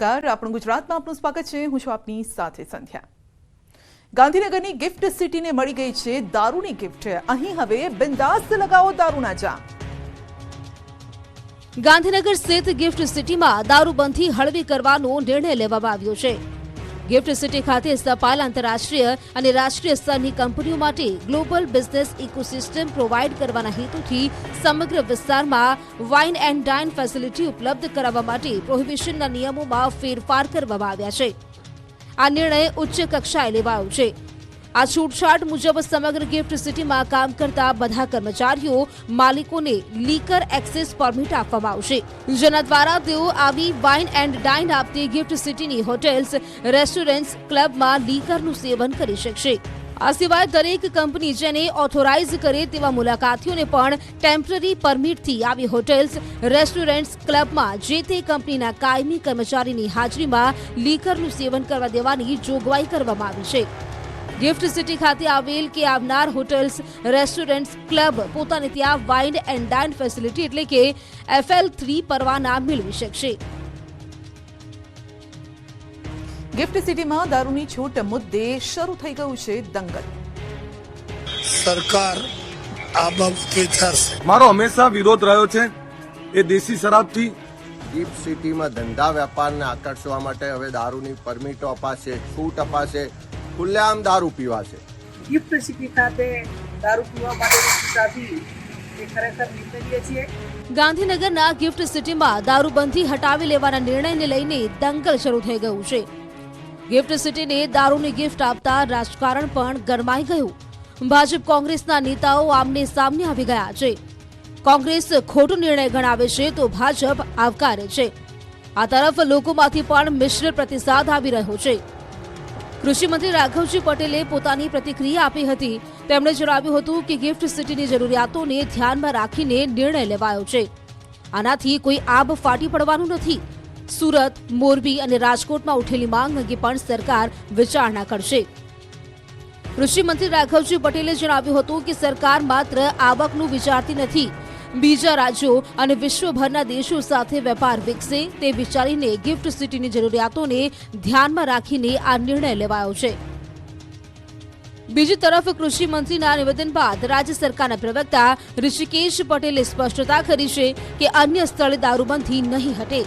નમસ્કાર, આપણું ગુજરાતમાં આપનું સ્વાગત છે। હું છું આપની સાથે સંધ્યા। ગાંધીનગરની ગિફ્ટ સિટીને મળી ગઈ છે દારૂની ગિફ્ટ। અહીં હવે બિંદાસ લગાવો દારૂના જામ। ગાંધીનગર સ્થિત ગિફ્ટ સિટીમાં દારૂબંધી હળવી કરવાનો નિર્ણય લેવામાં આવ્યો છે। ગિફ્ટ સિટી ખાતે સ્થપાયેલ આંતરરાષ્ટ્રીય અને રાષ્ટ્રીય સ્તરની કંપનીઓ માટે ગ્લોબલ બિઝનેસ ઇકોસિસ્ટમ પ્રોવાઇડ કરવાના હેતુથી સમગ્ર વિસ્તારમાં વાઇન એન્ડ ડાઇન ફેસિલિટી ઉપલબ્ધ કરાવવા માટે પ્રોહિબિશનના નિયમોમાં ફેરફાર કરવામાં આવ્યા છે। આ નિર્ણય ઉચ્ચ કક્ષાએ લેવાયો છે। આ છૂટછાટ મુજબ સમગ્ર ગિફ્ટ સિટીમાં કામ કરતા બધા કર્મચારીઓ માલિકોને લીકર એક્સેસ પરમિટ આપવામાં આવશે, જેના દ્વારા તેઓ આવી વાઇન એન્ડ ડાઇન આપતી ગિફ્ટ સિટીની હોટેલ્સ, રેસ્ટોરન્ટ્સ, ક્લબમાં લીકરનું સેવન કરી શકશે। આ સિવાય દરેક કંપની જેને ઓથોરાઇઝ કરે તેવા મુલાકાતીઓને પણ ટેમ્પરરી પરમિટથી આવી હોટેલ્સ, રેસ્ટોરન્ટ્સ, ક્લબમાં જે તે કંપનીના કાયમી કર્મચારીની હાજરીમાં લીકરનું સેવન કરવા દેવાની જોગવાઈ કરવામાં આવી છે। ગિફ્ટ સિટી ખાતે આવેલ કે આવનાર હોટેલ્સ, રેસ્ટોરન્ટ્સ, ક્લબ પોતાને ત્યાં વાઇન એન્ડ ડાઇન ફેસિલિટી એટલે કે FL3 પરવાના મેળવી શકશે। ગિફ્ટ સિટીમાં દારૂની છૂટ મુદ્દે શરૂ થઈ ગયું છે દંગલ। સરકાર આ બાબત વિચારશે। મારો હંમેશા વિરોધ રહ્યો છે એ દેશી શરાબથી। ગિફ્ટ સિટીમાં ધંધા વેપારને આકર્ષવા માટે હવે દારૂની પરમિટો અપાશે, છૂટ અપાશે, ખુલ્લેઆમ દારૂ પીવાશે। ગિફ્ટ સિટી ખાતે દારૂ પીવા માટેની છૂટ આપી એ ખરેખર નિંદનીય છે। ગાંધીનગરના ગિફ્ટ સિટીમાં દારૂબંધી હટાવી લેવાના નિર્ણયને લઈને દંગલ શરૂ થઈ ગયું છે। ગિફ્ટ સિટીને દારૂની ગિફ્ટ આપતા રાજકારણ પણ ગરમાઈ ગયું। ભાજપ કોંગ્રેસના નેતાઓ આમને સામને આવી ગયા છે। કોંગ્રેસ ખોટો નિર્ણય ગણાવે છે તો ભાજપ આવકારે છે। આ તરફ લોકોમાંથી પણ મિશ્ર પ્રતિસાદ આવી રહ્યો છે। કૃષિ મંત્રી રાઘવજી પટેલે પોતાની પ્રતિક્રિયા આપી હતી। તેમણે જણાવ્યું હતું કે ગિફ્ટ સિટીની જરૂરિયાતોને ધ્યાનમાં રાખીને નિર્ણય લેવાયો છે। આનાથી કોઈ આબ ફાટી પડવાનું નથી। સુરત, મોરબી અને રાજકોટમાં ઉઠેલી માંગ અંગે પણ સરકાર વિચારણા કરશે। કૃષિ મંત્રી રાઘવજી પટેલે જણાવ્યું હતું કે સરકાર માત્ર આવકનું વિચારતી નથી, બીજા રાજ્યો અને વિશ્વભરના દેશો સાથે વેપાર વિકસે તે વિચારીને ગિફ્ટ સિટીની જરૂરિયાતોને ધ્યાનમાં રાખીને આ નિર્ણય લેવાયો છે। બીજી તરફ કૃષિ મંત્રીના નિવેદન બાદ રાજ્ય સરકારના પ્રવક્તા ઋષિકેશ પટેલે સ્પષ્ટતા કરી છે કે અન્ય સ્થળે દારૂબંધી નહીં હટે।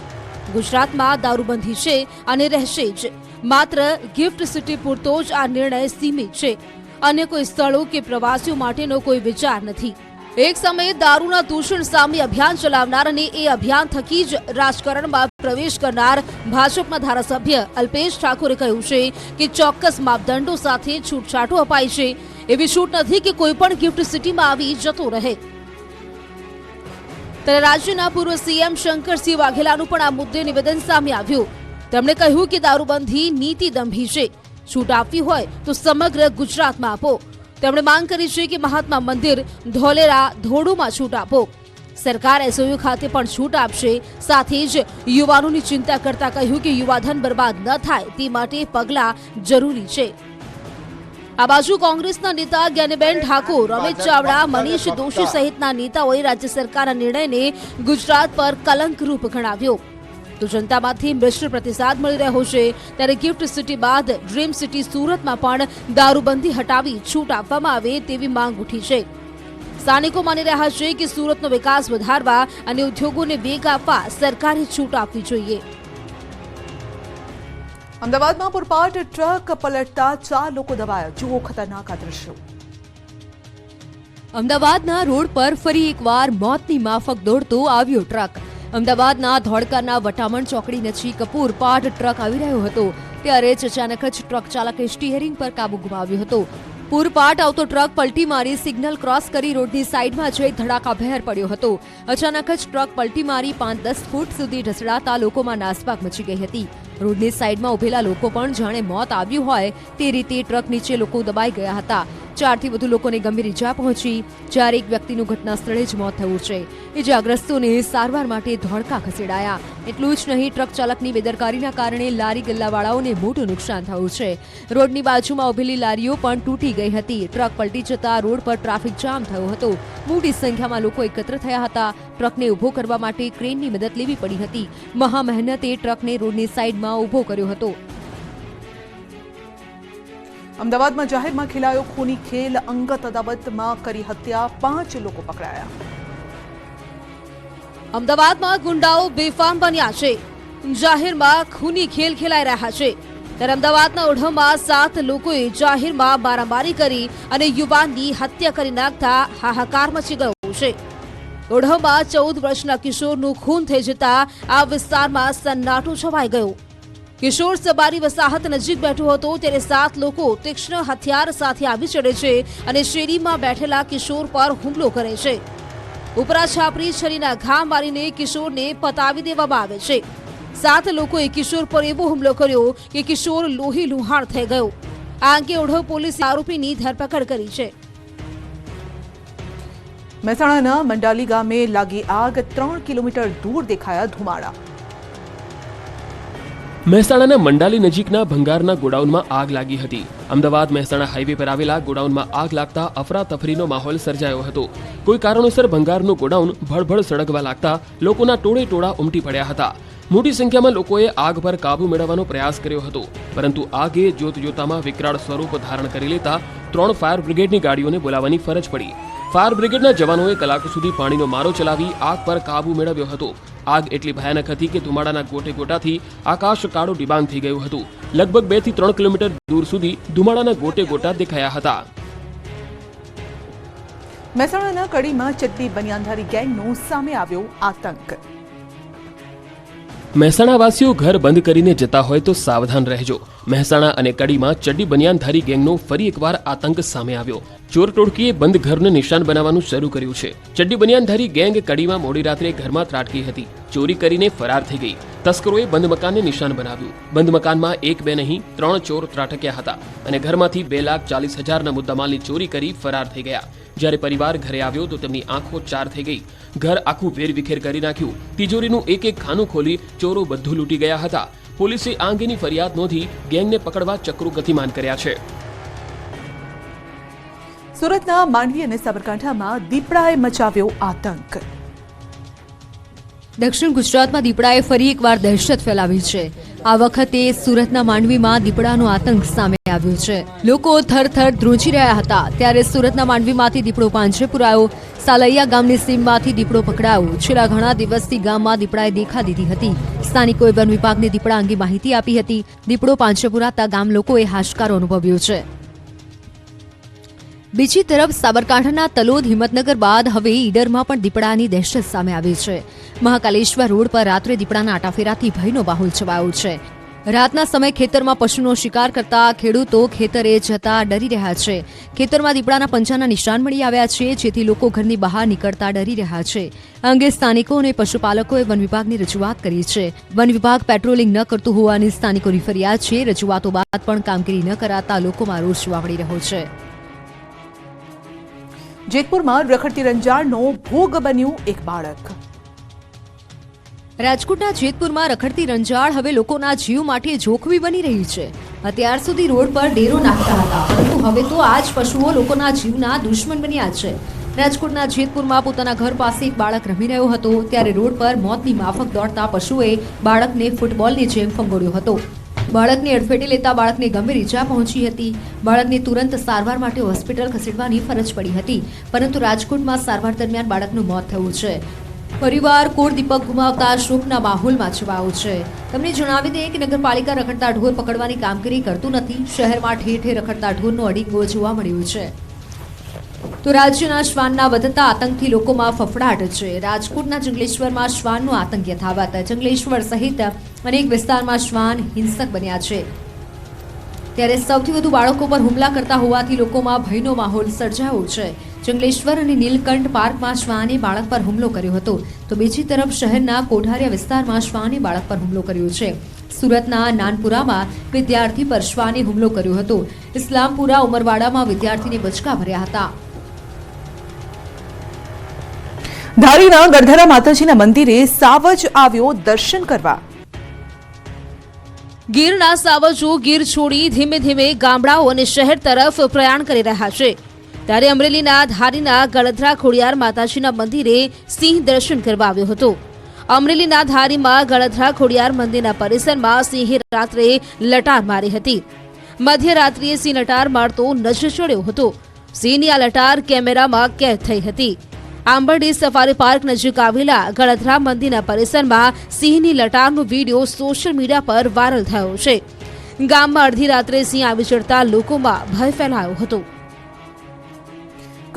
ગુજરાતમાં દારૂબંધી છે અને રહેશે જ। માત્ર ગિફ્ટ સિટી પૂરતો જ આ નિર્ણય સીમિત છે। અન્ય કોઈ સ્થળો કે પ્રવાસીઓ માટેનો કોઈ વિચાર નથી। એક સમયે દારૂના દૂષણ સામે અભિયાન ચલાવનાર અને એ અભિયાન થકી જ રાજકારણમાં પ્રવેશ કરનાર ભાજપના ધારાસભ્ય અલ્પેશ ઠાકોરે કહ્યું છે કે ચોક્કસ માપદંડો સાથે છૂટછાટો અપાઈ છે। એવી છૂટ નથી કે કોઈ પણ ગિફ્ટ સિટીમાં આવી જતો રહે। ત્યારે રાજ્યના પૂર્વ CM શંકરસિંહ વાઘેલાનું પણ આ મુદ્દે નિવેદન સામે આવ્યું। તેમણે કહ્યું કે દારૂબંધી નીતિદંભી છે। છૂટ આપવી હોય તો સમગ્ર ગુજરાતમાં આપો। તેમણે માંગ કરી છે કે મહાત્મા મંદિર, ધોલેરા, ધોરડોમાં છૂટ આપો। સરકાર SOU ખાતે પણ છૂટ આપશે। સાથે જ યુવાનોની ચિંતા કરતા કહ્યું કે યુવાધન બરબાદ ન થાય તે માટે પગલાં જરૂરી છે। આ બાજુ કોંગ્રેસના નેતા જ્ઞાનીબેન ઠાકોર, અમિત ચાવડા, મનીષ દોશી સહિતના નેતાઓએ રાજ્ય સરકારના નિર્ણયને ગુજરાત પર કલંકરૂપ ગણાવ્યો। તો જનતામાંથી મિશ્ર પ્રતિસાદ મળી રહ્યો છે। ત્યારે ગિફ્ટ સિટી બાદ ડ્રીમ સિટી સુરતમાં પણ દારૂબંધી હટાવી છૂટ આપવામાં આવે તેવી માંગ ઉઠી છે। સ્થાનિકો માની રહ્યા છે કે સુરતનો વિકાસ વધારવા અને ઉદ્યોગોને વેગ આપવા સરકારે છૂટ આપવી જોઈએ। અમદાવાદમાં પૂરપાટ ટ્રક પલટતા 4 લોકો દબાયા। જુઓ ખતરનાક આ દ્રશ્યો। અમદાવાદના રોડ પર ફરી એકવાર મોતની માફક દોડતો આવ્યો ટ્રક। અમદાવાદના ધોળકાના વટામણ ચોકડી નજીક પૂરપાટ ટ્રક આવી રહ્યો હતો ત્યારે અચાનક જ ટ્રક ચાલકે સ્ટીયરિંગ પર કાબુ ગુમાવ્યો હતો। પૂરપાટ આવતો ટ્રક પલટી મારી સિગ્નલ ક્રોસ કરી રોડની સાઈડમાં જઈ ધડાકાભેર પડ્યો હતો। અચાનક જ ટ્રક પલટી મારી 5-10 ફૂટ સુધી ઢસડાતા લોકોમાં નાસભાગ મચી ગઈ હતી। રોડની સાઈડમાં ઉભેલા લોકો પણ જાણે મોત આવ્યું હોય તે રીતે ટ્રક નીચે લોકો દબાઈ ગયા હતા। 4 થી વધુ લોકોને ગંભીર ઈજા પહોંચી, જ્યારે એક વ્યક્તિનું ઘટના સ્થળે જ મોત થયું છે. ઈજાગ્રસ્તોને સારવાર માટે ધોળકા ખસેડાયા. એટલું જ નહીં, ટ્રક ચાલકની બેદરકારીના કારણે લારી ગલ્લાવાળાઓને મોટું નુકસાન થયું છે. રોડની બાજુમાં ઉભેલી લારીઓ પણ તૂટી ગઈ હતી. ટ્રક પલટી જતા રોડ પર ટ્રાફિક જામ થયો હતો. મોટી સંખ્યામાં લોકો એકત્ર થયા હતા. ટ્રકને ઊભો કરવા માટે ક્રેનની મદદ લેવી પડી હતી. મહા મહેનતે ટ્રકને રોડની સાઈડમાં ઊભો કર્યો હતો. અમદાવાદમાં જાહેરમાં ખેલાયો ખૂની ખેલ, અંગત અદાવતમાં કરી હત્યા, 5 લોકો પકડાયા. અમદાવાદમાં ગુંડાઓ બેફામ બન્યા છે. જાહેરમાં ખૂની ખેલ ખેલાઈ રહ્યા છે. ત્યારે અમદાવાદના ઓઢવમાં 7 લોકોએ જાહેરમાં મારામારી કરી અને યુવાનની હત્યા કરી નાખતા હાહાકાર મચી ગયો છે. ઓઢવમાં 14 વર્ષના કિશોરનું ખૂન થઈ જતા આ વિસ્તારમાં સન્નાટો છવાઈ ગયો. કિશોર સબારી વસાહત નજીક બેઠો હતો ત્યારે 7 લોકો તીક્ષ્ણ હથિયાર સાથે આવી ચડે છે અને શેરીમાં બેઠેલા કિશોર પર હુમલો કરે છે. ઉપરા છાપરી છરીના ઘા મારીને કિશોરને પતાવી દેવામાં આવે છે. 7 લોકોએ કિશોર પર એવો હુમલો કર્યો કે કિશોર લોહી લુહાણ થઈ ગયો. આ અંગે ઓઢવ પોલીસે આરોપીની ધરપકડ કરી છે. મહેસાણાના મંડાલી ગામે લાગી આગ, 3 કિલોમીટર દૂર દેખાયા ધુમાડા. મહેસાણાના મંડાલી નજીકના ભંગારના ગોડાઉનમાં આગ લાગી હતી. અમદાવાદ મહેસાણા હાઈવે પર આવેલા ગોડાઉનમાં આગ લાગતા અફરાતફરીનો માહોલ સર્જાયો હતો. કોઈ કારણોસર ભંગારનું ગોડાઉન ભડભડ સળગવા લાગતા લોકોના ટોળે ટોળા ઉમટી પડ્યા હતા. મોટી સંખ્યામાં લોકોએ આગ પર કાબુ મેળવવાનો પ્રયાસ કર્યો હતો, પરંતુ આગે જોતજોતામાં વિકરાળ સ્વરૂપ ધારણ કરી લેતા 3 ફાયર બ્રિગેડની ગાડીઓને બોલાવવાની ફરજ પડી. ફાયર બ્રિગેડના જવાનોએ કલાકો સુધી પાણીનો મારો ચલાવી આગ પર કાબુ મેળવ્યો હતો. આગ એટલી ભયાનક હતી કે ધુમાડાના ગોટે ગોટાથી આકાશ કાળો ડિબાંગ થઈ ગયું હતું. લગભગ 2 થી 3 કિલોમીટર દૂર સુધી ધુમાડાના ગોટે ગોટા દેખાયા હતા. મહેસાણાના કડીમાં ચડ્ડી બનિયાનધારી ગેંગનો સામે આવ્યો આતંક. મહેસાણાવાસીઓ ઘર બંધ કરીને જતા હોય તો સાવધાન રહેજો. મહેસાણા અને કડીમાં ચડ્ડી બનિયાનધારી ગેંગનો ફરી એકવાર આતંક સામે આવ્યો. ચોર ટોળકીએ બંધ ઘરને નિશાન બનાવવાનું શરૂ કર્યું છે. ચડ્ડી બનિયાનધારી ગેંગ કડીમાં મોડી રાત્રે ઘરમાં ત્રાટકી હતી. ચોરી કરીને ફરાર થઈ ગઈ. તસ્કરોએ બંધ મકાનને નિશાન બનાવ્યું. બંધ મકાનમાં 1 2 નહીં 3 ચોર ત્રાટક્યા હતા અને ઘરમાંથી 2,40,000ના મુદ્દામાલની ચોરી કરી ફરાર થઈ ગયા. જ્યારે પરિવાર ઘરે આવ્યો તો તેમની આંખો ચાર થઈ ગઈ. ઘર આખું વેરવિખેર કરી નાખ્યું. તિજોરીનું એક ખાનું ખોલી ચોરો બધું લૂંટી ગયા હતા. પોલીસે આ અંગેની ફરિયાદ નોંધી ગેંગને પકડવા ચક્રો ગતિમાન કર્યા છે. સુરતના માંડવી અને સાબરકાંઠામાં દીપડાએ મચાવ્યો આતંક. દક્ષિણ ગુજરાતમાં દીપડાએ ફરી એકવાર દહેશત ફેલાવી છે. આ વખતે સુરતના માંડવીમાં દીપડાનો આતંક સામે આવ્યો છે. લોકો થરથર ધ્રુજી રહ્યા હતા ત્યારે સુરતના માંડવીમાંથી દીપડો પાંજરે પુરાયો. સાલૈયા ગામની સીમમાંથી દીપડો પકડાયો. છેલ્લા ઘણા દિવસથી ગામમાં દીપડાએ દેખા દીધી હતી. સ્થાનિકોએ વન વિભાગને દીપડા અંગે માહિતી આપી હતી. દીપડો પાંજરે પુરાતા ગામ લોકોએ હાશકારો અનુભવ્યો છે. બીજી તરફ સાબરકાંઠાના તલોદ હિંમતનગર બાદ હવે ઈડરમાં પણ દીપડાની દહેશત સામે આવી છે. મહાકાલેશ્વર રોડ પર રાત્રે દીપડાના આટાફેરાથી ભયનો માહોલ છવાયો છે. રાતના સમયે ખેતરમાં પશુનો શિકાર કરતા ખેડૂતો ખેતરે જતા ડરી રહ્યા છે. ખેતરમાં દીપડાના પંજાના નિશાન મળી આવ્યા છે, જેથી લોકો ઘરની બહાર નીકળતા ડરી રહ્યા છે. આ અંગે સ્થાનિકો અને પશુપાલકોએ વન વિભાગની રજૂઆત કરી છે. વન વિભાગ પેટ્રોલિંગ ન કરતું હોવાની સ્થાનિકોની ફરિયાદ છે. રજૂઆતો બાદ પણ કામગીરી ન કરાતા લોકોમાં રોષ જોવા મળી રહ્યો છે. જેતપુરમાં રખડતી રંજાડનો ભોગ બન્યું એક બાળક. રાજકોટના જેતપુરમાં રખડતી રંજાડ હવે લોકોના જીવ માટે જોખમી બની રહી છે. અત્યાર સુધી રોડ પર ડેરો નાખતા હતા, પરંતુ હવે તો આ જ પશુઓ લોકોના જીવના દુશ્મન બન્યા છે. રાજકોટના જેતપુરમાં પોતાના ઘર પાસે એક બાળક રમી રહ્યો હતો ત્યારે રોડ પર મોતની માફક દોડતા પશુએ બાળકને ફૂટબોલની જેમ ફંગોળ્યો હતો. બાળકને અડફેટે લેતા બાળકને ગંભીર ઈજા પહોંચી હતી. બાળકને તુરંત સારવાર માટે હોસ્પિટલ ખસેડવાની ફરજ પડી હતી, પરંતુ રાજકોટમાં સારવાર દરમિયાન બાળકનું મોત થયું છે. પરિવાર કોળ દીપક ગુમાવતા શોકના માહોલમાં છવાયો છે. તમને જણાવી દઈએ કે નગરપાલિકા રખડતા ઢોર પકડવાની કામગીરી કરતું નથી. શહેરમાં ઠેર ઠેર રખડતા ઢોરનો અડીંગો જોવા મળ્યો છે. તો રાજ્યના શ્વાનના વધતા આતંકથી લોકોમાં ફફડાટ છે. રાજકોટના જંગલેશ્વરમાં શ્વાનનો આતંક યથાવત. જંગલેશ્વર સહિત અનેક વિસ્તારમાં શ્વાન હિંસક બન્યા છે. ત્યારે સૌથી વધુ બાળકો પર હુમલા કરતા હોવાથી લોકોમાં ભયનો માહોલ સર્જાયો છે. જંગલેશ્વર અને નીલકંઠ પાર્કમાં શ્વાને બાળક પર હુમલો કર્યો હતો, તો બીજી તરફ શહેરના કોઠારિયા વિસ્તારમાં શ્વાને બાળક પર હુમલો કર્યો છે. સુરતના નાનપુરામાં વિદ્યાર્થી પર શ્વાને હુમલો કર્યો હતો. ઇસ્લામપુરા ઉમરવાડામાં વિદ્યાર્થીને બચકા ભર્યા હતા. ધારીના ગરધરા માતાજીના મંદિરે સાવજ આવ્યો દર્શન કરવા. ગીરના સાવજો ગીર છોડી ધીમે ધીમે ગામડાઓ અને શહેર તરફ પ્રયાણ કરી રહ્યા છે. ત્યારે અમરેલીના ધારીના ગળધરા ખોડિયાર માતાજીના મંદિરે સિંહ દર્શન કરવા આવ્યો હતો. અમરેલીના ધારીમાં ગળધરા ખોડિયાર મંદિરના પરિસરમાં સિંહે રાત્રે લટાર મારી હતી. મધ્યરાત્રિએ સિંહ લટાર મારતો નજરે ચડ્યો હતો. સિંહની આ લટાર કેમેરામાં કેદ થઈ હતી. આંબરડી સફારી પાર્ક નજીક આવેલા ગળધરા મંદિરના પરિસરમાં સિંહની લટારનો વિડીયો સોશિયલ મીડિયા પર વાયરલ થયો છે. ગામમાં અડધી રાત્રે સિંહ આવી ચડતા લોકોમાં ભય ફેલાયો હતો.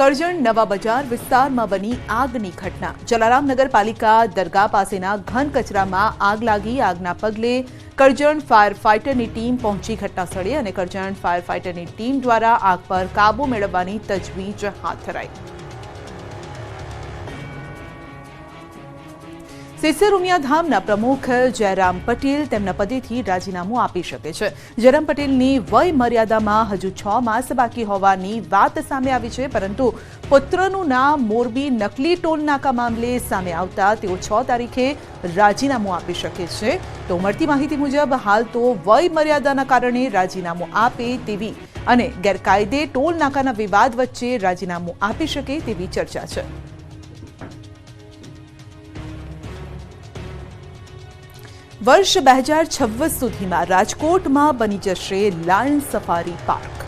કરજણ નવા બજાર વિસ્તારમાં બની આગની ઘટના. જલારામ નગરપાલિકા દરગાહ પાસેના ઘન કચરામાં આગ લાગી. આગના પગલે કરજણ ફાયર ફાઇટરની ટીમ પહોંચી ઘટના સ્થળે અને કરજણ ફાયર ફાઇટરની ટીમ દ્વારા આગ પર કાબુ મેળવવાની તજવીજ હાથ ધરાઈ. સિસર ઉમિયા ધામના પ્રમુખ જયરામ પટેલ તેમના પદેથી રાજીનામું આપી શકે છે. જયરામ પટેલની વય મર્યાદામાં હજુ 6 માસ બાકી હોવાની વાત સામે આવી છે, પરંતુ પુત્રનું નામ મોરબી નકલી ટોલ નાકા મામલે સામે આવતા તેઓ 6 તારીખે રાજીનામું આપી શકે છે. તો મળતી માહિતી મુજબ હાલ તો વય મર્યાદાના કારણે રાજીનામું આપે તેવી અને ગેરકાયદે ટોલ નાકાના વિવાદ વચ્ચે રાજીનામું આપી શકે તેવી ચર્ચા છે. વર્ષ 2026 સુધીમાં રાજકોટમાં બની જશે લાયન સફારી પાર્ક.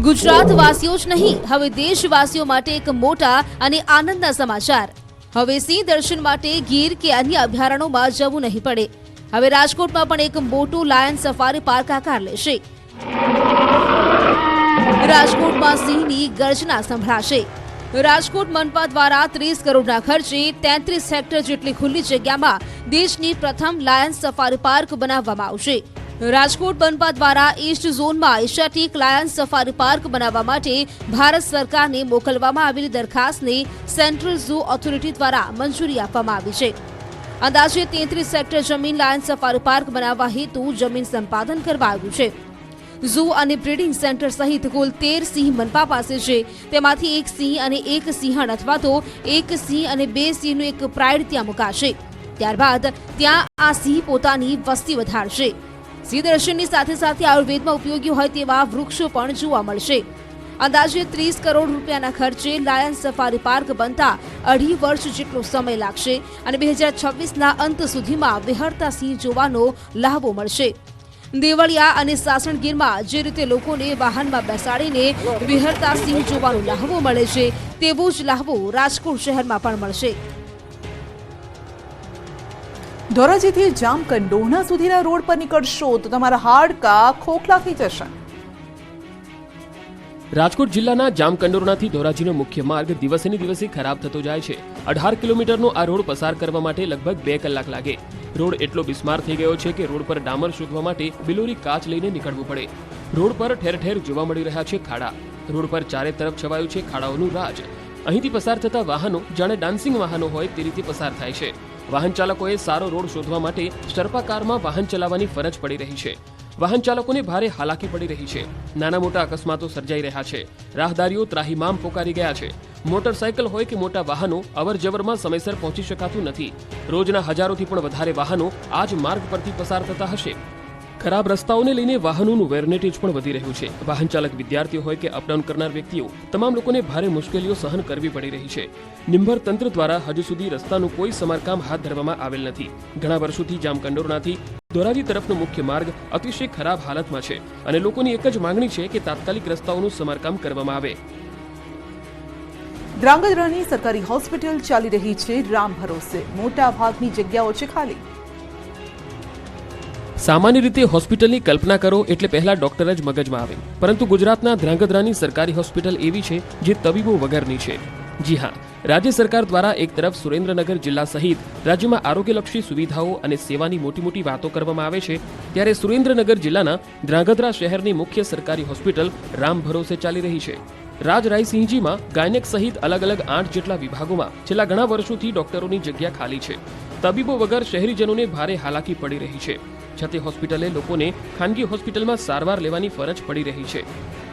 ગુજરાતવાસીઓ જ નહીં, હવે દેશવાસીઓ માટે એક મોટા અને આનંદના સમાચાર. હવે સિંહ દર્શન માટે ગીર કે અન્ય અભયારણ્યોમાં જવું નહીં પડે. હવે રાજકોટમાં પણ એક મોટું લાયન સફારી પાર્ક આકાર લેશે. રાજકોટમાં સિંહની ગર્જના સંભળાશે. રાજકોટ મનપા દ્વારા 30 કરોડના ખર્ચે 33 હેક્ટર જેટલી ખુલ્લી જગ્યામાં દેશની પ્રથમ લાયન સફારી પાર્ક બનાવવામાં આવશે. રાજકોટ મનપા દ્વારા ઈસ્ટ ઝોનમાં એશિયાટિક લાયન સફારી પાર્ક બનાવવા માટે ભારત સરકારને મોકલવામાં આવેલી દરખાસ્તને સેન્ટ્રલ ઝૂ ઓથોરિટી દ્વારા મંજૂરી આપવામાં આવી છે. અંદાજે 33 હેક્ટર જમીન લાયન સફારી પાર્ક બનાવવા હેતુ જમીન સંપાદન કરવા આવ્યું છે. ઝૂ અને બ્રીડિંગ સેન્ટર સહિત કુલ 13 સિંહ મનપા પાસે છે. તેમાંથી એક સિંહ અને એક સિંહણ અથવા તો એક સિંહ અને 2 સિંહનું એક પ્રાઇડ ત્યાં મુકાશે. ત્યારબાદ ત્યાં આ સિંહ પોતાની વસ્તી વધારશે. સિંહ દર્શનની સાથે સાથે આયુર્વેદમાં ઉપયોગી હોય તેવા વૃક્ષો પણ જોવા મળશે. અંદાજે 30 કરોડ રૂપિયાના ખર્ચે લાયન સફારી પાર્ક બનતા 2.5 વર્ષ જેટલો સમય લાગશે અને 2026ના અંત સુધીમાં વિહરતા સિંહ જોવાનો લહાવો મળશે. દેવળિયા અને સાસણગીરમાં જે રીતે લોકોને વાહનમાં બેસાડીને વિહરતા સિંહ જોવાનો લહાવો મળે છે, તેવો જ લહાવો રાજકોટ શહેરમાં પણ મળશે. ધોરાજીથી જામકંડોરણા સુધીના રોડ પર નીકળશો તો તમારા હાડકા ખોખલા થઈ જશે. રાજકોટ જિલ્લાના જામકંડોરણાથી ધોરાજીનો મુખ્ય માર્ગ દિવસે ને દિવસે ખરાબ થતો જાય છે. 18 કિલોમીટરનો આ રોડ પસાર કરવા માટે લગભગ 2 કલાક લાગે. રોડ એટલો બિસ્માર થઈ ગયો છે કે રોડ પર ડામર શોધવા માટે બિલોરી કાચ લઈને નીકળવું પડે. રોડ પર ઠેર ઠેર જોવા મળી રહ્યા છે ખાડા. રોડ પર ચારે તરફ છવાયું છે ખાડાઓનું રાજ. અહીંથી પસાર થતા વાહનો જાણે ડાન્સિંગ વાહનો હોય તે રીતે પસાર થાય છે. વાહન ચાલકોએ સારો રોડ શોધવા માટે સર્પાકારમાં વાહન ચલાવવાની ફરજ પડી રહી છે. વાહન ચાલકોને ભારે હાલાકી પડી રહી છે. નાના મોટા અકસ્માતો સર્જાઈ રહ્યા છે. રાહદારીઓ ત્રાહિમામ પોકારી ગયા છે. મોટરસાયકલ હોય કે મોટા વાહનો અવરજવરમાં સમયસર પહોંચી શકાતું નથી. રોજના હજારોથી પણ વધારે વાહનો આ જ માર્ગ પરથી પસાર થતા હશે. ખરાબ રસ્તાઓને લઈને વાહનોનું વેરનેટેજ પણ વધી રહ્યું છે. વાહન ચાલક વિદ્યાર્થીઓ હોય કે અપડાઉન કરનાર વ્યક્તિઓ તમામ લોકોને ભારે મુશ્કેલીઓ સહન કરવી પડી રહી છે. નિંભર તંત્ર દ્વારા હજુ સુધી રસ્તાનું કોઈ સમારકામ હાથ ધરવામાં આવેલ નથી. ઘણા વર્ષોથી જામકંડોરણાથી ધોરાજી તરફનો મુખ્ય માર્ગ અતિશય ખરાબ હાલતમાં છે અને લોકોની એક જ માંગણી છે કે તાત્કાલિક રસ્તાઓનું સમારકામ કરવામાં આવે. ધ્રાંગધ્રાની સરકારી હોસ્પિટલ ચાલી રહી છે રામ ભરોસે. મોટા ભાગની જગ્યાઓ છે ખાલી. સામાન્ય રીતે હોસ્પિટલની કલ્પના કરો એટલે પહેલા ડોક્ટર જ મગજમાં આવે, પરંતુ ગુજરાતના ધ્રાંગધ્રાની સરકારી હોસ્પિટલ એવી છે જે તબીબો વગરની છે. જી હા, રાજ્ય સરકાર દ્વારા એક તરફ સુરેન્દ્રનગર જિલ્લા સહિત રાજ્યમાં આરોગ્યલક્ષી સુવિધાઓ અને સેવાની મોટી મોટી વાતો કરવામાં આવે છે, ત્યારે સુરેન્દ્રનગર જિલ્લાના ધ્રાંગધ્રા શહેરની મુખ્ય સરકારી હોસ્પિટલ રામ ભરોસે ચાલી રહી છે. રાજરાયસિંહજીમાં ગાયનેક સહિત અલગ અલગ 8 જેટલા વિભાગોમાં છેલ્લા ઘણા વર્ષોથી ડોક્ટરોની જગ્યા ખાલી છે. તબીબો વગર શહેરીજનોને ભારે હાલાકી પડી રહી છે. છતે હોસ્પિટલે લોકોને ખાનગી હોસ્પિટલમાં સારવાર લેવાની ફરજ પડી રહી છે.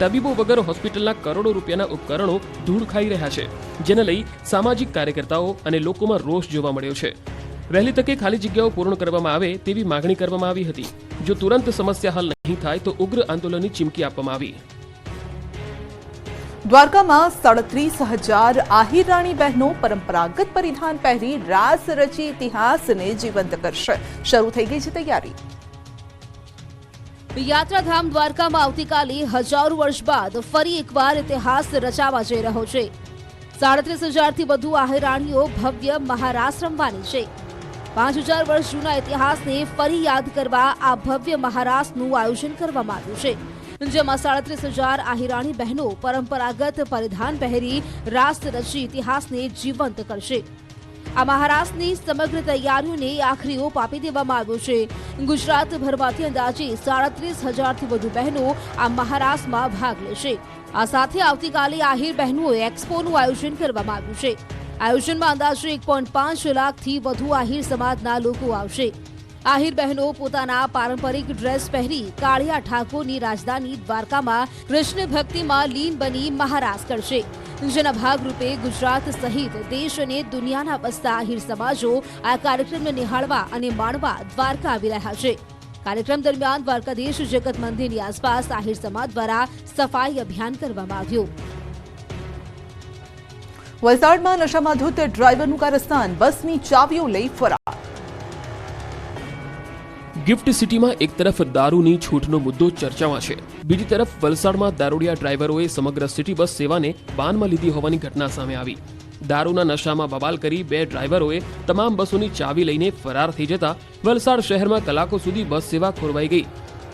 તબીબો વગર હોસ્પિટલના કરોડો રૂપિયાના ઉપકરણો ધૂળ ખાઈ રહ્યા છે, જેને લઈ સામાજિક કાર્યકર્તાઓ અને લોકોમાં રોષ જોવા મળ્યો છે. વહેલી તકે ખાલી જગ્યાઓ પૂર્ણ કરવામાં આવે તેવી માગણી કરવામાં આવી હતી. જો તુરંત સમસ્યા હલ નહીં થાય તો ઉગ્ર આંદોલનની ચીમકી આપવામાં આવી. દ્વારકામાં 37,000 આહિર રાણી બહેનો પરંપરાગત પરિધાન પહેરી રાસ રચી ઇતિહાસને જીવંત કરશે. શરૂ થઈ ગઈ છે તૈયારી. યાત્રાધામ દ્વારકામાં આવતીકાલે હજારો વર્ષ બાદ ફરી એકવાર ઇતિહાસ રચાવા જઈ રહ્યો છે. 37,000થી વધુ આહિર રાણીઓ ભવ્ય મહારાસ રમવાની છે. 5,000 વર્ષ જૂના ઇતિહાસને ફરી યાદ કરવા આ ભવ્ય મહારાસનું આયોજન કરવામાં આવ્યું છે, જેમાં 37,000 આહિરાણી બહેનો પરંપરાગત પરિધાન પહેરી રાસ રચી ઇતિહાસને જીવંત કરશે. આ મહારાસની સમગ્ર તૈયારીઓને આખરી ઓપ આપી દેવામાં આવ્યો છે. ગુજરાતભરમાંથી અંદાજે 37,000થી વધુ બહેનો આ મહારાસમાં ભાગ લેશે. આ સાથે આવતીકાલે આહિર બહેનોએ એક્સપોનું આયોજન કરવામાં આવ્યું છે. આયોજનમાં અંદાજે 1.5 લાખથી વધુ આહિર સમાજના લોકો આવશે. આહિર બહેનો પોતાના પારંપરિક ડ્રેસ પહેરી કાળિયા ઠાકોરની રાજધાની દ્વારકામાં કૃષ્ણ ભક્તિમાં લીન બની મહારાસ કરશે, જેના ભાગરૂપે ગુજરાત સહિત દેશ અને દુનિયાના વસતા આહિર સમાજો આ કાર્યક્રમને નિહાળવા અને માણવા દ્વારકા આવી રહ્યા છે. કાર્યક્રમ દરમિયાન દ્વારકાધીશ જગત મંદિરની આસપાસ આહિર સમાજ દ્વારા સફાઈ અભિયાન કરવામાં આવ્યું. વલસાડમાં નશામાં ધૂત ડ્રાઈવરનું કારસ્તાન, બસની ચાવીઓ લઈ ફરાર. ગિફ્ટ સિટીમાં એક તરફ દારૂની છૂટનો મુદ્દો ચર્ચામાં છે, બીજી તરફ વલસાડમાં દારૂડિયા ડ્રાઈવરોએ સમગ્ર સિટી બસ સેવાને બાનમાં લીધી હોવાની ઘટના સામે આવી. દારૂના નશામાં બબાલ કરી 2 ડ્રાઈવરોએ તમામ બસોની ચાવી લઈને ફરાર થઈ જતા વલસાડ શહેરમાં કલાકો સુધી બસ સેવા ખોરવાઈ ગઈ.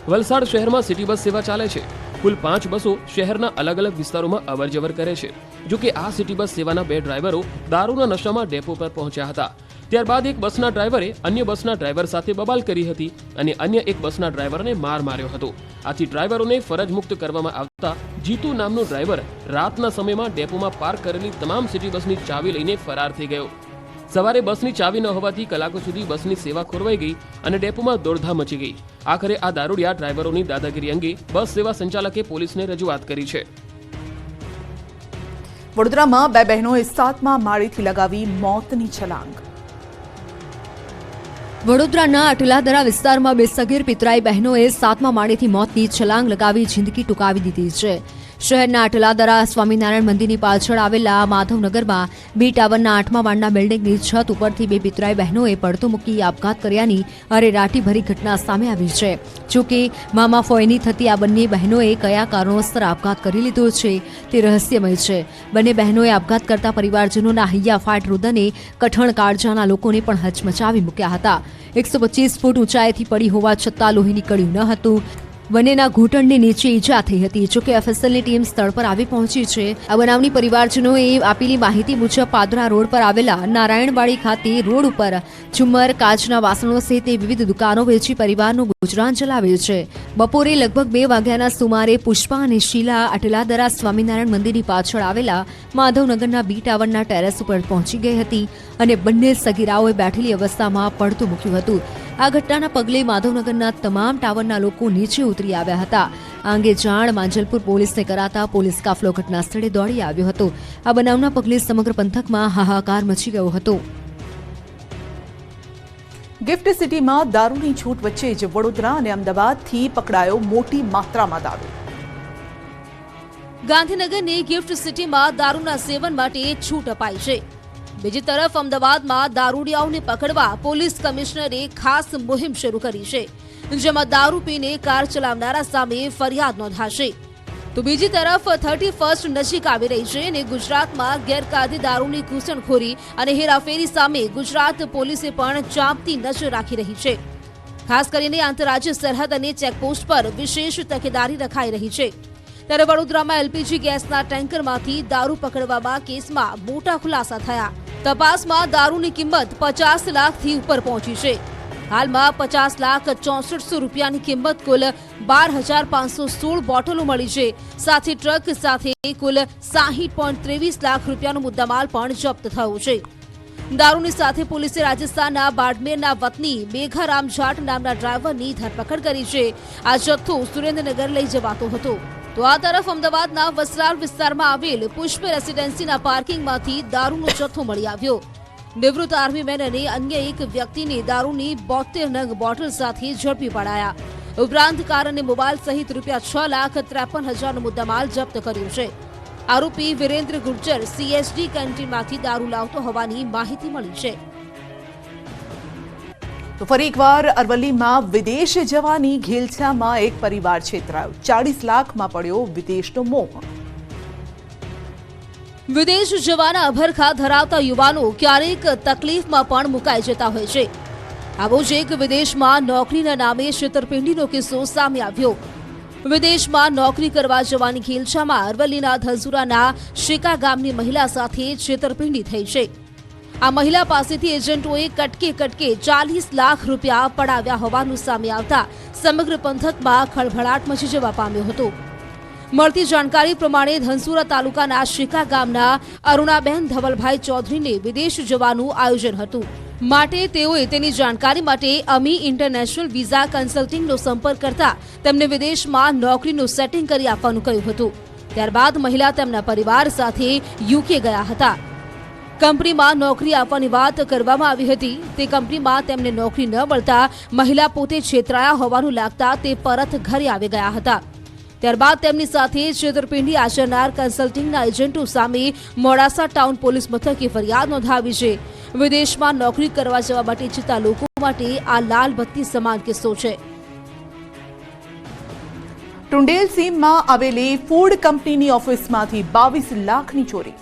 વલસાડ શહેરમાં સિટી બસ સેવા ચાલે છે. કુલ 5 બસો શહેરના અલગ અલગ વિસ્તારોમાં અવરજવર કરે છે. જોકે આ સિટી બસ સેવાના 2 ડ્રાઈવરો દારૂના નશામાં ડેપો પર પહોંચ્યા હતા. ત્યારબાદ એક બસના ડ્રાઈવરે અન્ય બસના ડ્રાઈવર સાથે બબાલ કરી હતી અને અન્ય એક બસના ડ્રાઈવરને માર માર્યો હતો. આથી ડ્રાઈવરોને ફરજ મુક્ત કરવામાં આવતા જીતુ નામનો ડ્રાઈવર રાતના સમયમાં ડેપોમાં પાર્ક કરેલી તમામ સિટી બસની ચાવી લઈને ફરાર થઈ ગયો. સવારે બસની ચાવી ન હોવાથી કલાકો સુધી બસની સેવા ખોરવાઈ ગઈ અને ડેપોમાં દોડધામ મચી ગઈ. આખરે આ દારૂડિયા ડ્રાઈવરોની દાદાગીરી અંગે બસ સેવા સંચાલકે પોલીસને રજૂઆત કરી છે. વડોદરામાં 2 બહેનોએ 7મા માળેથી લગાવી મોતની છલાંગ. વડોદરાના અટલાદરા વિસ્તારમાં 2 સગીર પિતરાઈ બહેનોએ 7મા માળેથી મોતની છલાંગ લગાવી જિંદગી ટૂંકાવી દીધી છે. શહેરના અટલાદરા સ્વામિનારાયણ મંદિરની પાછળ આવેલા માધવનગરમાં 2 ટાવરના 8મા માળના બિલ્ડિંગની છત ઉપરથી 2 પિતરાઈ બહેનોએ પડતો મૂકી આપઘાત કર્યાની અરેરાટીભરી ઘટના સામે આવી છે. જોકે મામા ફોઈની થતી આ બંને બહેનોએ કયા કારણોસર આપઘાત કરી લીધો છે તે રહસ્યમય છે. બંને બહેનોએ આપઘાત કરતા પરિવારજનોના હૈયાફાટ રુદને કઠણ કાળજાના લોકોને પણ હચમચાવી મૂક્યા હતા. 125 ફૂટ ઊંચાઈથી પડી હોવા છતાં લોહી નીકળ્યું ન હતું. બંનેના ઘૂંટણની નીચે ઈજા થઈ હતી. જોકે એફએસએલની ટીમ સ્થળ પર આવી પહોંચી છે. આ બનાવની પરિવારજનોએ આપેલી માહિતી મુજબ પાદરા રોડ પર આવેલા નારાયણવાડી ખાતે રોડ ઉપર ઝુમ્મર, કાચના વાસણો સહિત વિવિધ દુકાનો વેચી પરિવારનું ગુજરાન ચલાવે છે. બપોરે લગભગ 2 વાગ્યાના સુમારે પુષ્પા અને શીલા અટલાદરા સ્વામિનારાયણ મંદિરની પાછળ આવેલા માધવનગરના 2 ટાવરના ટેરેસ ઉપર પહોંચી ગઈ હતી અને બંને સગીરાઓએ બેઠેલી અવસ્થામાં પડતું મૂક્યું હતું. આ ઘટનાના પગલે માધવનગરના તમામ ટાવરના લોકો નીચે ઉતરી આવ્યા હતા. આ અંગે જાણ માંજલપુર પોલીસને કરાતા પોલીસ કાફલો ઘટના સ્થળે દોડી આવ્યો હતો. આ બનાવના પગલે સમગ્ર પંથકમાં હાહાકાર મચી ગયો હતો. ગિફ્ટ સિટીમાં દારૂની છૂટ વચ્ચે જ વડોદરા અને અમદાવાદથી પકડાયો મોટી માત્રામાં દારૂ. ગાંધીનગરની ગિફ્ટ સિટીમાં દારૂના સેવન માટે છૂટ અપાઈ છે. બીજી તરફ અમદાવાદમાં દારૂડિયાઓને પકડવા પોલીસ કમિશનરે ખાસ મુહિમ શરૂ કરી છે, જેમાં દારૂ પીને કાર ચલાવનારા સામે ફરિયાદ નોંધાશે. તો બીજી તરફ 31st નજીક આવી રહી છે અને ગુજરાતમાં ગેરકાયદે દારૂની ઘૂસણખોરી અને હેરાફેરી સામે ગુજરાત પોલીસે પણ ચાંપતી નજર રાખી રહી છે. ખાસ કરીને આંતરરાજ્ય સરહદ અને ચેકપોસ્ટ પર વિશેષ તકેદારી રખાઈ રહી છે. ત્યારે વડોદરામાં એલપીજી ગેસના ટેન્કરમાંથી દારૂ પકડવામાં કેસમાં મોટા ખુલાસા થયા. તપાસમાં દારૂની કિંમત 50 લાખથી ઉપર પહોંચી છે. હાલમાં 50,64,00 રૂપિયાની કિંમત કુલ 12,516 બોટલો મળી છે. સાથે ટ્રક સાથે કુલ 60.23 લાખ રૂપિયાનો મુદ્દામાલ પણ જપ્ત થયો છે. દારૂની સાથે પોલીસે રાજસ્થાનના બાડમેરના વતની મેઘારામ જાટ નામના ડ્રાઈવરની ધરપકડ કરી છે. આ જથ્થો સુરેન્દ્રનગર લઈ જવાતો હતો. તો આ તરફ અમદાવાદના વસ્ત્રાલ વિસ્તારમાં આવેલ પુષ્પ રેસિડેન્સીના પાર્કિંગમાંથી દારૂનો જથ્થો મળી આવ્યો. નિવૃત્ત આર્મીમેન અને અન્ય એક વ્યક્તિને દારૂની 72 નંગ બોટલ સાથે ઝડપી પડાયા. ઉપરાંત કાર અને મોબાઈલ સહિત ₹6,53,000નો મુદ્દામાલ જપ્ત કર્યો છે. આરોપી વિરેન્દ્ર ગુર્જર સીએસડી કેન્ટીનમાંથી દારૂ લાવતો હોવાની માહિતી મળી છે. તો ફરી એકવાર અરવલ્લીમાં વિદેશ જવાની ઘેલછામાં એક પરિવાર છેતરાયો. 40 લાખમાં પડ્યો વિદેશનો મોહ. વિદેશ જવાના અભરખા ધરાવતા યુવાનો ક્યારેક તકલીફમાં પણ મુકાઈ જતા હોય છે. આવો જ એક વિદેશમાં નોકરીના નામે છેતરપિંડીનો કિસ્સો સામે આવ્યો. વિદેશમાં નોકરી કરવા જવાની ઘેલછામાં અરવલ્લીના ધનસુરાના શેકા ગામની મહિલા સાથે છેતરપિંડી થઈ છે. આ મહિલા પાસેથી એજન્ટોએ કટકે 40 લાખ રૂપિયા પડાવ્યા હોવાનું સામે આવતા સમગ્ર પંથકમાં ખળભળાટ મચી જવા પામ્યો હતો. મળતી જાણકારી પ્રમાણે ધનસુરા તાલુકાના શેકા ગામના અરુણાબેન ધવલભાઈ ચૌધરીને વિદેશ જવાનું આયોજન હતું. માટે તેઓએ તેની જાણકારી માટે અમી ઇન્ટરનેશનલ વિઝા કન્સલ્ટિંગનો સંપર્ક કરતા તેમને વિદેશમાં નોકરીનું સેટિંગ કરી આપવાનું કહ્યું હતું. ત્યારબાદ મહિલા તેમના પરિવાર સાથે યુકે ગયા હતા. કંપનીમાં નોકરી આપવાની વાત કરવામાં આવી હતી. તે કંપનીમાં તેમને નોકરી ન મળતા મહિલા પોતે છેતરાયા હોવાનું લાગતા તે પરત ઘરે આવી ગયા હતા. ત્યારબાદ તેમની સાથે છેતરપિંડી આચરનાર કન્સલ્ટિંગના એજન્ટો સામે મોડાસા ટાઉન પોલીસ મથકે ફરિયાદ નોંધાવી છે. વિદેશમાં નોકરી કરવા જવા માટે ઈચ્છતા લોકો માટે આ લાલ બત્તી સમાન કિસ્સો છે. ટુંડેલ સીમમાં આવેલી ફૂડ કંપનીની ઓફિસમાંથી 22 લાખની ચોરી.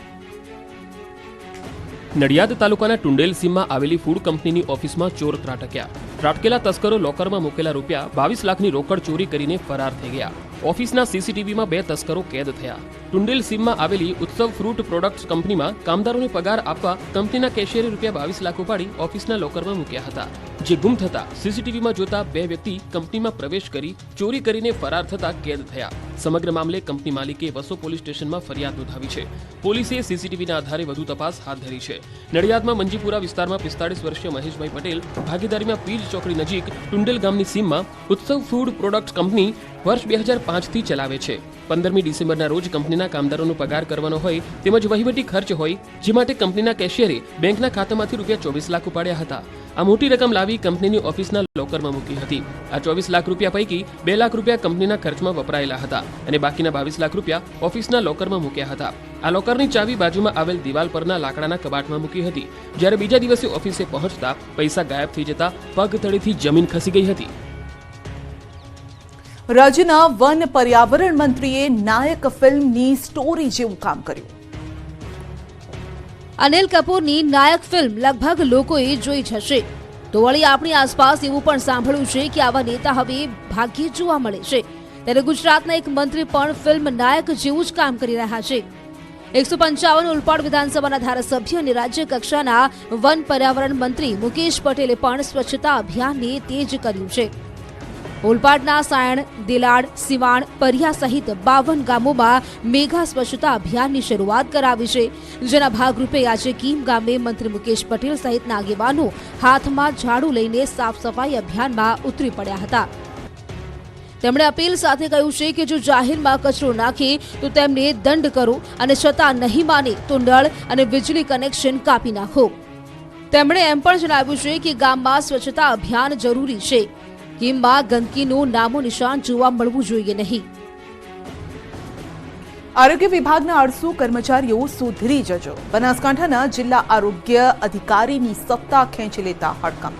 નડિયાદ તાલુકાના ટુંડેલ સીમમાં આવેલી ફૂડ કંપનીની ઓફિસમાં ચોર ત્રાટક્યા. ત્રાટકેલા તસ્કરો લોકરમાં મૂકેલા ₹22 લાખની રોકડ ચોરી કરીને ફરાર થઈ ગયા. ઓફિસના સીસીટીવીમાં 2 તસ્કરો કેદ થયા. ટુંડેલ સીમમાં આવેલી ઉત્સવ ફ્રૂટ પ્રોડક્ટ્સ કંપનીમાં કામદારોને પગાર આપવા કંપનીના કેશિયરે ₹22 લાખ ઉપાડી ઓફિસના લોકરમાં મૂક્યા હતા. જે ગુમ થતા સીસીટીવીમાં જોતા 2 વ્યક્તિ કંપનીમાં પ્રવેશ કરી ચોરી કરીને ફરાર થતા કેદ થયા. સમગ્ર મામલે કંપની માલિકે વસો પોલીસ સ્ટેશનમાં ફરિયાદ નોંધાવી છે. પોલીસે સીસીટીવીના આધારે વધુ તપાસ હાથ ધરી છે. નડિયાદમાં મંજીપુરા વિસ્તારમાં 45 વર્ષીય મહેશભાઈ પટેલ ભાગીદારીમાં પીજ ચોકડી નજીક ટુંડેલ ગામની સીમમાં ઉત્સવ ફૂડ પ્રોડક્ટ્સ કંપની વર્ષ 2005થી ચલાવે છે. 15મી ડિસેમ્બરના રોજ કંપનીના કામદારોનો પગાર કરવાનો હોય તેમજ વહીવટી ખર્ચ હોય જે માટે કંપનીના કેશિયરે બેંકના ખાતામાંથી ₹24 લાખ ઉપાડ્યા હતા. આ મોટી રકમ લાવી કંપનીની ઓફિસના લોકરમાં મૂકી હતી. આ ₹24 લાખ પૈકી ₹2 લાખ કંપનીના ખર્ચમાં વપરાયેલા હતા અને બાકીના ₹22 લાખ ઓફિસના લોકરમાં મૂક્યા હતા. આ લોકરની ચાવી બાજુમાં આવેલ દિવાલ પરના લાકડાના કબાટમાં મૂકી હતી. જ્યારે બીજા દિવસે ઓફિસે પહોંચતા પૈસા ગાયબ થઈ જતા પગ તળેથી જમીન ખસી ગઈ હતી. રાજ્યના વન પર્યાવરણ મંત્રીએ નાયક ફિલ્મની સ્ટોરી જેવું કામ કર્યું. અનિલ કપૂરની નાયક ફિલ્મ લગભગ લોકોએ જોઈ જ હશે. તો વળી આપણી આસપાસ એવું પણ સાંભળ્યું છે કે આવા નેતા હવે ભાગ્યે જોવા મળે છે. ત્યારે ગુજરાતના એક મંત્રી પણ ફિલ્મ નાયક જેવું જ કામ કરી રહ્યા છે. 155 ઉલપાડ વિધાનસભાના ધારાસભ્ય અને રાજ્ય કક્ષાના વન પર્યાવરણ મંત્રી મુકેશ પટેલે પણ સ્વચ્છતા અભિયાનને તેજ કર્યું છે. ઓલપાડના સાયણ, દેલાડ, સિવાણ, પરિયા સહિત 52 ગામોમાં મેગા સ્વચ્છતા અભિયાનની શરૂઆત કરાવી છે. જેના ભાગરૂપે આજે કીમ ગામે મંત્રી મુકેશ પટેલ સહિતના આગેવાનો હાથમાં ઝાડુ લઈને સાફ સફાઈ અભિયાનમાં ઉતરી પડ્યા હતા. તેમણે અપીલ સાથે કહ્યું છે કે જો જાહેરમાં કચરો નાખે તો તેમને દંડ કરો અને છતાં નહીં માને તો નળ અને વીજળી કનેક્શન કાપી નાખો. તેમણે એમ પણ જણાવ્યું છે કે ગામમાં સ્વચ્છતા અભિયાન જરૂરી છે. કીમમાં ગંદકીનું નામો નિશાન જોવા મળવું જોઈએ નહીં. આરોગ્ય વિભાગના 800 કર્મચારીઓ સુધરી જજો. બનાસકાંઠાના જિલ્લા આરોગ્ય અધિકારીની સત્તા ખેંચી લેતા હડકંપ.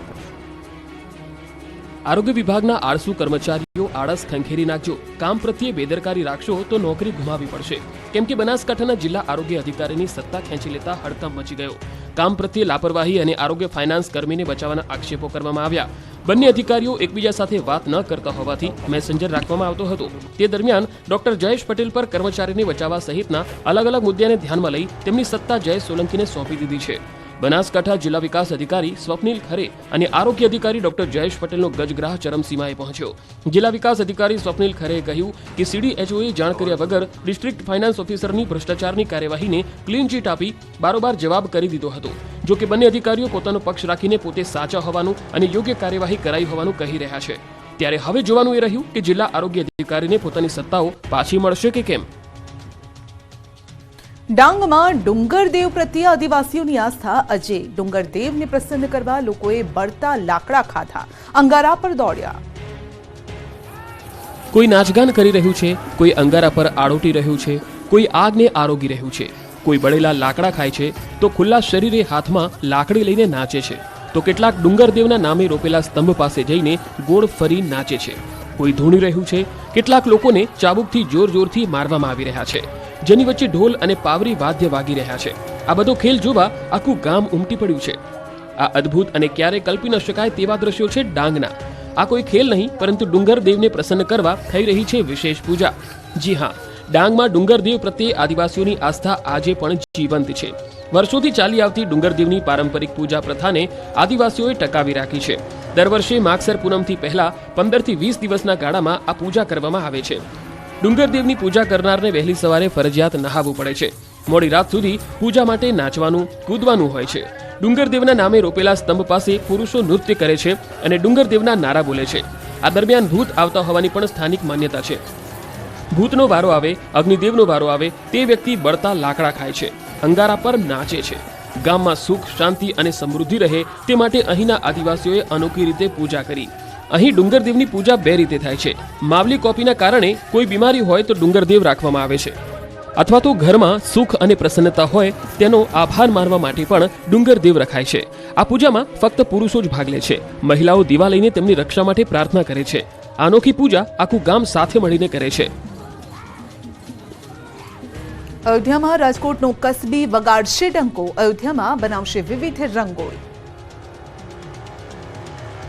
આરોગ્ય વિભાગના 800 કર્મચારીઓ આળસ ખંખેરી નાખજો. કામ પ્રત્યે બેદરકારી રાખશો તો નોકરી ગુમાવવી પડશે. કેમ કે બનાસકાંઠાના જિલ્લા આરોગ્ય અધિકારીની સત્તા ખેંચી લેતા હડકંપ મચી ગયો. કામ પ્રત્યે લાપરવાહી અને આરોગ્ય ફાઇનાન્સ કર્મીને બચાવવાના આક્ષેપો કરવામાં આવ્યા. બંને અધિકારીઓ એકબીજા સાથે વાત ન કરતા હોવાથી મેસેન્જર રાખવામાં આવતો હતો. તે દરમિયાન ડોક્ટર જયેશ પટેલ પર કર્મચારીને બચાવવા સહિતના અલગ અલગ મુદ્દાને ધ્યાનમાં લઈ તેમની સત્તા જયેશ સોલંકીને સોંપી દીધી છે. બનાસકાંઠા જિલ્લા વિકાસ અધિકારી સ્વપ્નિલ ખરે અને આરોગ્ય અધિકારી ડોક્ટર જયેશ પટેલનો ગજગ્રાહ ચરમસીમાએ પહોંચ્યો. જિલ્લા વિકાસ અધિકારી સ્વપ્નિલ ખરેએ કહ્યું કે CDHOએ જાણ કર્યા વગર ડિસ્ટ્રિક્ટ ફાઇનાન્સ ઓફિસરની ભ્રષ્ટાચારની કાર્યવાહીને ક્લીન ચીટ આપી બારોબાર જવાબ કરી દીધો હતો. જો કે બંને અધિકારીઓ પોતાનો પક્ષ રાખીને પોતે સાચા હોવાનું અને યોગ્ય કાર્યવાહી કરાઈ હોવાનું કહી રહ્યા છે. ત્યારે હવે જોવાનું એ રહ્યું કે જિલ્લા આરોગ્ય અધિકારીને પોતાની સત્તાઓ પાછી મળશે કે કેમ. ડાંગમાં ડુંગરદેવ પ્રત્યે આદિવાસીઓની આસ્થા અજે. ડુંગરદેવને પ્રસન્ન કરવા લોકોએ બળતા લાકડા ખાધા, અંગારા પર દોડ્યા. કોઈ નાચગાન કરી રહ્યું છે, કોઈ અંગારા પર આડોટી રહ્યું છે, કોઈ આગને આરોગી રહ્યું છે, કોઈ બળેલા લાકડા ખાય છે તો ખુલ્લા શરીરે હાથમાં લાકડી લઈને નાચે છે, તો કેટલાક ડુંગરદેવના નામે રોપેલા સ્તંભ પાસે જઈને ગોળ ફરી નાચે છે. કોઈ ધૂણી રહ્યું છે, કેટલાક લોકોને ચાબુકથી જોર જોરથી મારવામાં આવી રહ્યા છે, જેની વચ્ચે ઢોલ અને પાવરી વાદ્ય વાગી રહ્યા છે. આ બધો ખેલ જોવા આખું ગામ ઉમટી પડ્યું છે. આ અદ્ભુત અને ક્યારેય કલ્પી ન શકાય તેવા દ્રશ્યો છે ડાંગના. આ કોઈ ખેલ નહીં પરંતુ ડુંગરદેવને પ્રસન્ન કરવા થઈ રહી છે વિશેષ પૂજા. જી હા, ડાંગમાં ડુંગરદેવ પ્રત્યે આદિવાસીઓની આસ્થા આજે પણ જીવંત છે. વર્ષોથી ચાલી આવતી ડુંગરદેવની પારંપરિક પૂજા પ્રથાને આદિવાસીઓએ ટકાવી રાખી છે. દર વર્ષે માગસર પૂનમથી પહેલા 15 થી 20 દિવસના ગાળામાં આ પૂજા કરવામાં આવે છે. ડુંગરદેવની પૂજા કરનારને વહેલી સવારે ફરજિયાત નહાવવું પડે છે. મોડી રાત સુધી પૂજા માટે નાચવાનું, કૂદવાનું હોય છે. ડુંગરદેવના નામે રોપેલા સ્તંભ પાસે પુરુષો નૃત્ય કરે છે અને ડુંગરદેવના નારા બોલે છે. આ દરમિયાન ભૂત આવતા હોવાની પણ સ્થાનિક માન્યતા છે. ભૂતનો વારો આવે, અગ્નિદેવનો વારો આવે, તે વ્યક્તિ બળતા લાકડા ખાય છે, અંગારા પર નાચે છે. ગામમાં સુખ, શાંતિ અને સમૃદ્ધિ રહે તે માટે અહીંના આદિવાસીઓએ અનોખી રીતે પૂજા કરી. અહીં ડુંગરદેવની પૂજા 2 રીતે થાય છે. માવલી કોપીના કારણે કોઈ બીમારી હોય તો ડુંગરદેવ રાખવામાં આવે છે, અથવા તો ઘરમાં સુખ અને પ્રસન્નતા હોય તેનો આભાર માનવા માટે પણ ડુંગરદેવ રખાય છે. આ પૂજામાં ફક્ત પુરુષો જ ભાગ લે છે. મહિલાઓ દીવા લઈને તેમની રક્ષા માટે પ્રાર્થના કરે છે. આ અનોખી પૂજા આખું ગામ સાથે મળીને કરે છે. અયોધ્યામાં રાજકોટનો કસબી વગાડશે ડંકો. અયોધ્યામાં બનાવશે વિવિધ રંગોળી.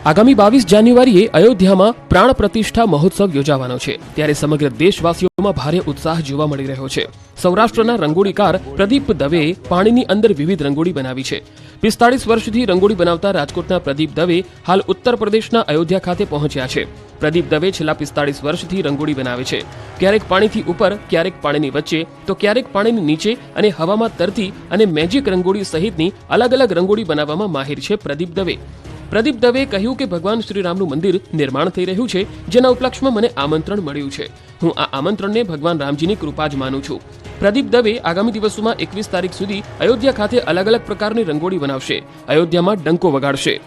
આગામી 22 જાન્યુઆરીએ અયોધ્યામાં પ્રાણ પ્રતિષ્ઠા મહોત્સવ યોજાવાનો છે. ત્યારે સમગ્ર દેશવાસીઓમાં ભારે ઉત્સાહ જોવા મળી રહ્યો છે. સૌરાષ્ટ્રના રંગોળીકાર પ્રદીપ દવેએ પાણીની અંદર વિવિધ રંગોળી બનાવી છે. 45 વર્ષથી રંગોળી બનાવતા રાજકોટના પ્રદીપ દવે હાલ ઉત્તર પ્રદેશના અયોધ્યા ખાતે પહોંચ્યા છે. પ્રદીપ દવે છેલ્લા 45 વર્ષથી રંગોળી બનાવે છે. ક્યારેક પાણીથી ઉપર, ક્યારેક પાણીની વચ્ચે, તો ક્યારેક પાણીની નીચે અને હવામાં તરતી અને મેજિક રંગોળી સહિતની અલગ અલગ રંગોળી બનાવવામાં માહિર છે પ્રદીપ દવે. પ્રદીપ દવેએ કહ્યું કે ભગવાન શ્રીરામનું મંદિર નિર્માણ થઈ રહ્યું છે, જેના ઉપલક્ષમાં મને આમંત્રણ મળ્યું છે. હું આ આમંત્રણને ભગવાન રામજીની કૃપા જ માનું છું. પ્રદીપ દવે આગામી દિવસોમાં 21 તારીખ સુધી અયોધ્યા ખાતે અલગ અલગ પ્રકારની રંગોળી બનાવશે. અયોધ્યામાં ડંકો વગાડશે.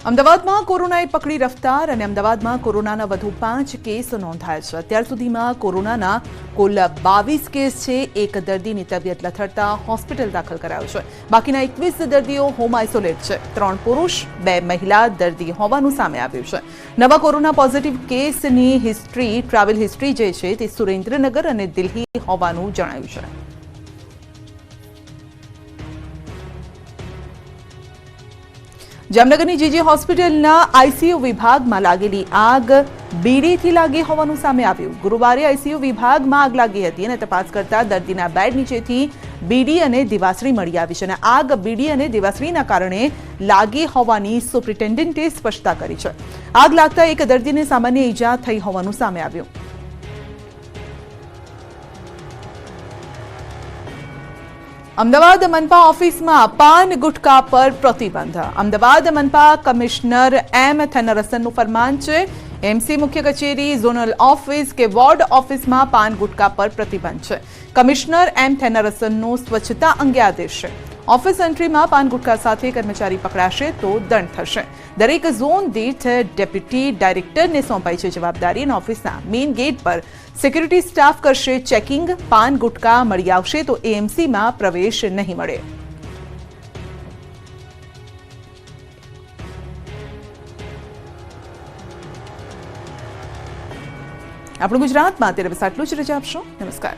અમદાવાદમાં કોરોનાએ પકડી રફતાર અને અમદાવાદમાં કોરોનાના વધુ 5 કેસ નોંધાયા છે. અત્યાર સુધીમાં કોરોનાના કુલ 22 કેસ છે. એક દર્દીની તબિયત લથડતા હોસ્પિટલ દાખલ કરાયો છે. બાકીના 21 દર્દીઓ હોમ આઇસોલેટ છે. 3 પુરુષ, 2 મહિલા દર્દી હોવાનું સામે આવ્યું છે. નવા કોરોના પોઝિટિવ કેસની હિસ્ટ્રી, ટ્રાવેલ હિસ્ટ્રી જે છે તે સુરેન્દ્રનગર અને દિલ્હી હોવાનું જણાયું છે. જામનગરની જીજી હોસ્પિટલના આઈસીયુ વિભાગમાં લાગેલી આગ બીડીથી લાગી હોવાનું સામે આવ્યું. ગુરુવારે આઈસીયુ વિભાગમાં આગ લાગી હતી અને તપાસ કરતા દર્દીના બેડ નીચેથી બીડી અને દિવાસળી મળી આવી છે. અને આગ બીડી અને દિવાસળીના કારણે લાગી હોવાની સુપ્રિન્ટેન્ડન્ટે સ્પષ્ટતા કરી છે. આગ લાગતા એક દર્દીને સામાન્ય ઈજા થઈ હોવાનું સામે આવ્યું. અમદાવાદ મનપા ઓફિસમાં પાન ગુટકા પર પ્રતિબંધ. અમદાવાદ મનપા કમિશનર એમ થેનરસનનું ફરમાન છે. એમસી મુખ્ય કચેરી, ઝોનલ ઓફિસ કે વોર્ડ ઓફિસમાં પાન ગુટકા પર પ્રતિબંધ છે. કમિશનર એમ થેનરસનનો સ્વચ્છતા અંગે આદેશ છે. ઓફિસ એન્ટ્રીમાં પાન ગુટકા સાથે કર્મચારી પકડાશે તો દંડ થશે. દરેક ઝોન દીઠ ડેપ્યુટી ડાયરેક્ટરને સોંપાઈ છે જવાબદારી અને ઓફિસના મેઇન ગેટ પર સિક્યુરિટી સ્ટાફ કરશે ચેકિંગ. પાન ગુટકા મળી આવશે તો એએમસીમાં પ્રવેશ નહીં મળે. આપણું ગુજરાતમાં અત્યારે બસ આટલું જ. રજા આપશો. નમસ્કાર.